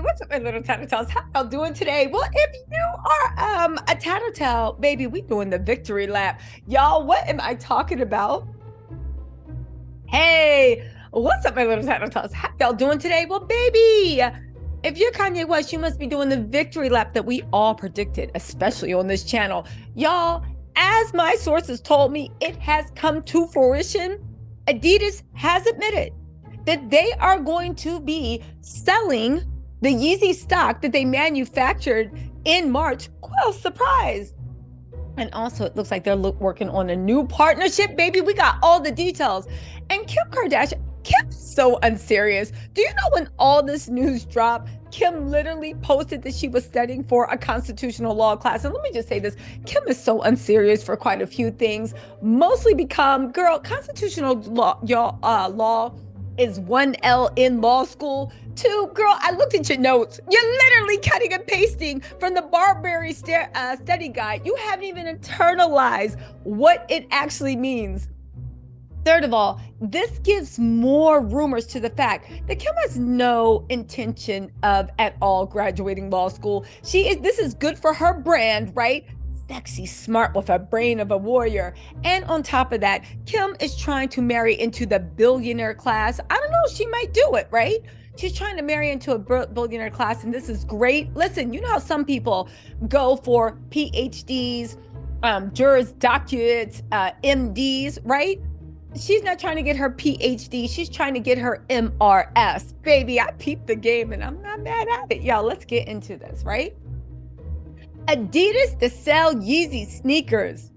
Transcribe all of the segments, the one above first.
what's up, my little TisaTells? How y'all doing today? Well, if you are a TisaTell, baby, we doing the victory lap. Y'all, what am I talking about? Hey, what's up, my little TisaTells? How y'all doing today? Well, baby, if you're Kanye West, you must be doing the victory lap that we all predicted, especially on this channel. Y'all, as my sources told me, it has come to fruition. Adidas has admitted that they are going to be selling the Yeezy stock that they manufactured in March. Well, surprise. And also, it looks like they're working on a new partnership, baby. We got all the details. And Kim Kardashian, Kim's so unserious. Do you know when all this news dropped, Kim literally posted that she was studying for a constitutional law class. And let me just say this, Kim is so unserious for quite a few things, mostly because, girl, constitutional law, law is 1L in law school. 2, girl, I looked at your notes. You're literally cutting and pasting from the Barberry study guide. You haven't even internalized what it actually means. Third of all, this gives more rumors to the fact that Kim has no intention of at all graduating law school. This is good for her brand, right? Sexy, smart, with a brain of a warrior. And on top of that, Kim is trying to marry into the billionaire class. I don't know, she might do it, right? She's trying to marry into a billionaire class, and this is great. Listen, you know how some people go for PhDs, Juris Doctorates, MDs, right? She's not trying to get her PhD. She's trying to get her MRS. Baby, I peeped the game, and I'm not mad at it. Y'all, let's get into this, right? Adidas to sell Yeezy sneakers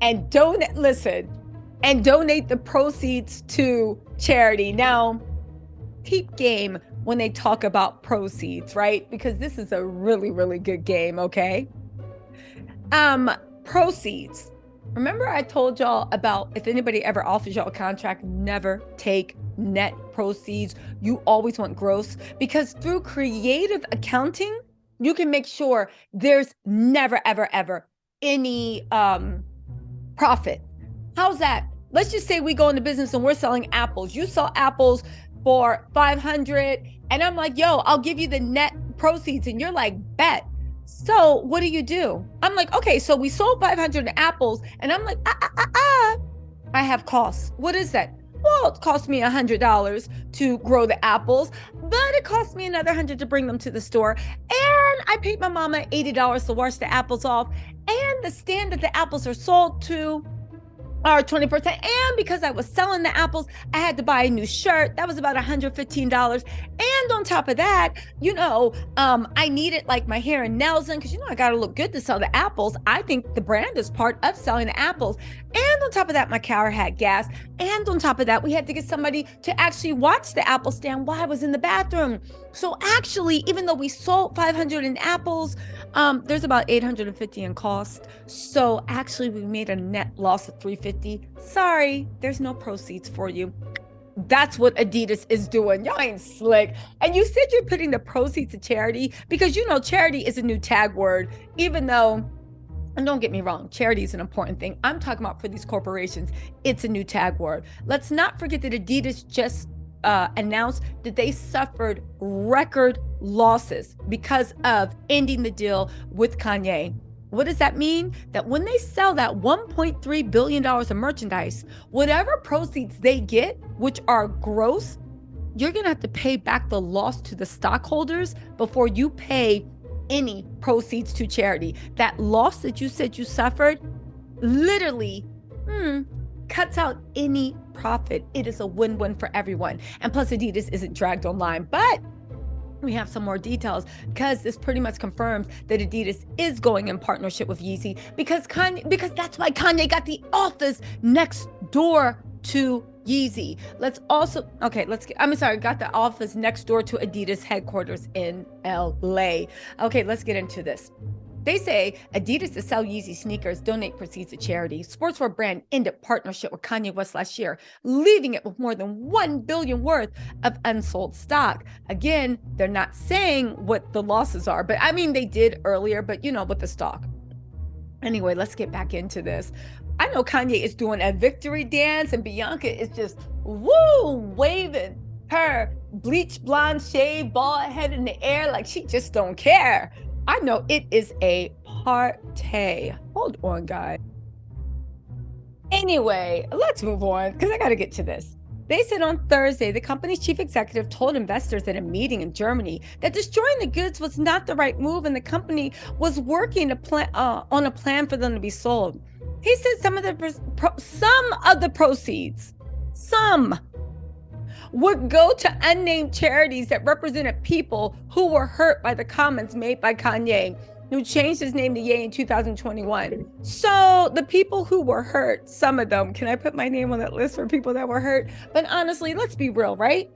and donate the proceeds to charity. Now, peep game when they talk about proceeds, right? Because this is a really, really good game, okay? Proceeds. Remember I told y'all about if anybody ever offers y'all a contract, never take net proceeds. You always want gross, because through creative accounting, you can make sure there's never, ever, ever any profit. How's that? Let's just say we go into business and we're selling apples. You sell apples for 500, and I'm like, yo, I'll give you the net proceeds. And you're like, bet. So what do? I'm like, okay, so we sold 500 apples, and I'm like, I have costs. What is that? Well, it cost me $100 to grow the apples, but it cost me another $100 to bring them to the store. And I paid my mama $80 to wash the apples off. And the stand that the apples are sold to are 20%. And because I was selling the apples, I had to buy a new shirt. That was about $115. And on top of that, I needed like my hair and nails in, because I got to look good to sell the apples. I think the brand is part of selling the apples. And on top of that, my car had gas. And on top of that, we had to get somebody to actually watch the apple stand while I was in the bathroom. So actually, even though we sold 500 in apples, there's about 850 in cost. So actually, we made a net loss of 350. Sorry, there's no proceeds for you. That's what Adidas is doing. Y'all ain't slick. And you said you're putting the proceeds to charity because charity is a new tag word, even though, and don't get me wrong, charity is an important thing. I'm talking about for these corporations, it's a new tag word. Let's not forget that Adidas just announced that they suffered record losses because of ending the deal with Kanye. What does that mean? That when they sell that $1.3 billion of merchandise, whatever proceeds they get, which are gross, you're going to have to pay back the loss to the stockholders before you pay any proceeds to charity. That loss that you said you suffered literally cuts out any profit. It is a win-win for everyone. And plus, Adidas isn't dragged online. But we have some more details, because this pretty much confirms that Adidas is going in partnership with Yeezy, because that's why Kanye got the office next door to Yeezy. Got the office next door to Adidas headquarters in LA. Okay, let's get into this. They say Adidas to sell Yeezy sneakers, donate proceeds to charity. Sportswear brand ended partnership with Kanye West last year, leaving it with more than $1 billion worth of unsold stock. Again, they're not saying what the losses are, but I mean, they did earlier, but with the stock. Anyway, let's get back into this. I know Kanye is doing a victory dance, and Bianca is just waving her bleach blonde shade, bald head in the air, like she just don't care. I know it is a party. Hold on, guys. Anyway, let's move on because I got to get to this. They said on Thursday, the company's chief executive told investors in a meeting in Germany that destroying the goods was not the right move, and the company was working on a plan for them to be sold. He said some of the proceeds, would go to unnamed charities that represented people who were hurt by the comments made by Kanye, who changed his name to Ye in 2021. So the people who were hurt, some of them, can I put my name on that list for people that were hurt? But honestly, let's be real, right?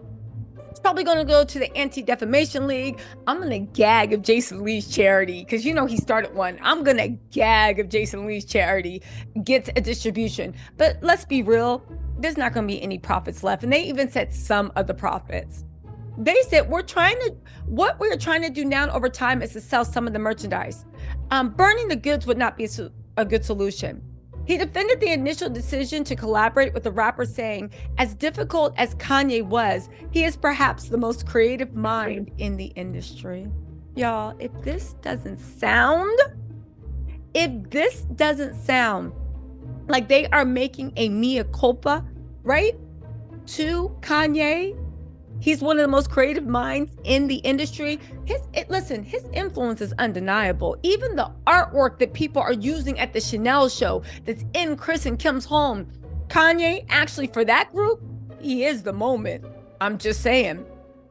It's probably going to go to the Anti-Defamation League. I'm going to gag if Jason Lee's charity, because you know he started one. I'm going to gag if Jason Lee's charity gets a distribution. But let's be real, there's not going to be any profits left. And they even said some of the profits. They said what we're trying to do now over time is to sell some of the merchandise. Burning the goods would not be a good solution. He defended the initial decision to collaborate with the rapper, saying, as difficult as Kanye was, he is perhaps the most creative mind in the industry. Y'all, if this doesn't sound like they are making a mea culpa, right, to Kanye, he's one of the most creative minds in the industry. His influence is undeniable. Even the artwork that people are using at the Chanel show that's in Chris and Kim's home, Kanye, actually for that group, he is the moment. I'm just saying.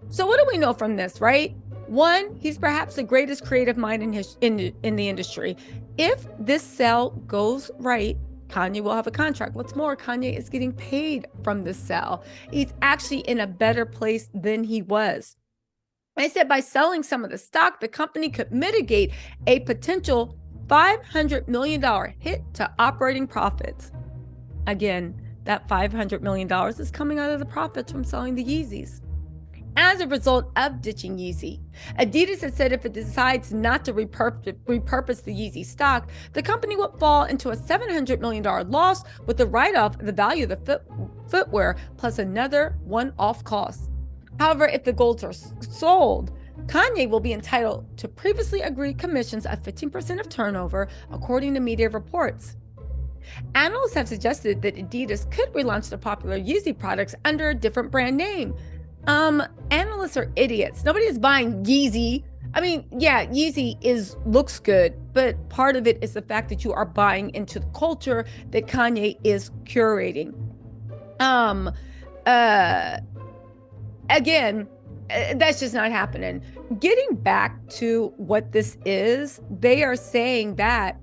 So what do we know from this, right? One, he's perhaps the greatest creative mind in the industry. If this sale goes right, Kanye will have a contract. What's more, Kanye is getting paid from this sale. He's actually in a better place than he was. I said by selling some of the stock, the company could mitigate a potential $500 million hit to operating profits. Again, that $500 million is coming out of the profits from selling the Yeezys. As a result of ditching Yeezy, Adidas has said if it decides not to repurpose the Yeezy stock, the company would fall into a $700 million loss with the write-off of the value of the footwear plus another one-off cost. However, if the golds are sold, Kanye will be entitled to previously agreed commissions of 15% of turnover, according to media reports. Analysts have suggested that Adidas could relaunch the popular Yeezy products under a different brand name. Analysts are idiots. Nobody is buying Yeezy. I mean, yeah, Yeezy looks good, but part of it is the fact that you are buying into the culture that Kanye is curating. Again, that's just not happening. Getting back to what this is, they are saying that,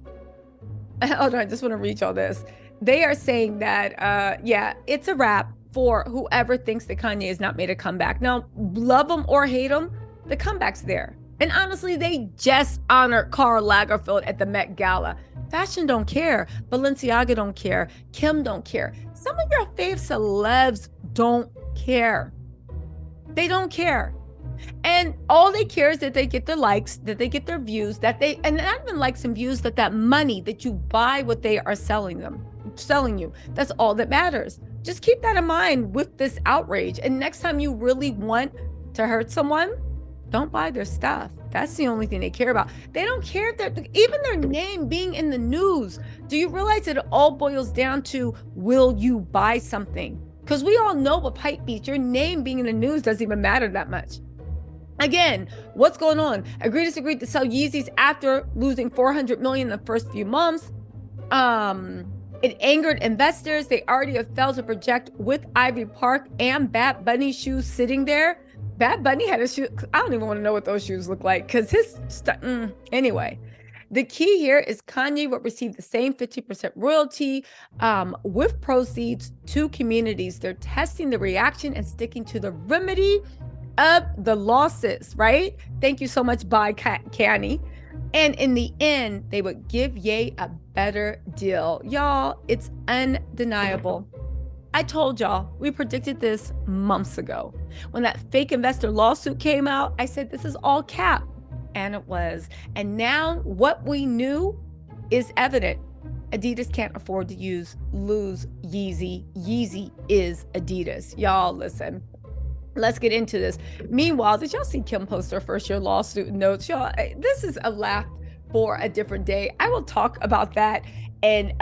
hold on, I just want to read all this. They are saying that, yeah, it's a wrap for whoever thinks that Kanye has not made a comeback. Now, love him or hate him, the comeback's there. And honestly, they just honored Karl Lagerfeld at the Met Gala. Fashion don't care. Balenciaga don't care. Kim don't care. Some of your fave celebs don't care. They don't care. And all they care is that they get their likes, that they get their views, and not even likes and views, that money that you buy what they are selling you. That's all that matters. Just keep that in mind with this outrage. And next time you really want to hurt someone, don't buy their stuff. That's the only thing they care about. They don't care that even their name being in the news. Do you realize that it all boils down to, will you buy something? Because we all know with hype beats, your name being in the news doesn't even matter that much. Again, what's going on? Adidas agreed to sell Yeezys after losing $400 million in the first few months. It angered investors. They already have failed to project with Ivy Park and Bad Bunny shoes sitting there. Bad Bunny had a shoe. I don't even want to know what those shoes look like because anyway. The key here is Kanye would receive the same 50% royalty with proceeds to communities. They're testing the reaction and sticking to the remedy of the losses, right? Thank you so much, bye, Kanye. And in the end, they would give Ye a better deal. Y'all, it's undeniable. I told y'all, we predicted this months ago. When that fake investor lawsuit came out, I said, this is all cap. And it was. And now what we knew is evident. Adidas can't afford to lose Yeezy. Yeezy is Adidas. Y'all, listen. let's get into this. Meanwhile, did y'all see Kim post her first year law student notes? Y'all, this is a laugh for a different day. I will talk about that. And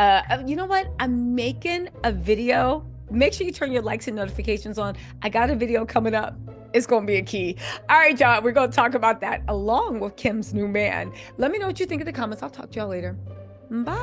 you know what? I'm making a video. Make sure you turn your likes and notifications on. I got a video coming up. It's going to be a key. All right, y'all. We're going to talk about that along with Kim's new man. Let me know what you think in the comments. I'll talk to y'all later. Bye.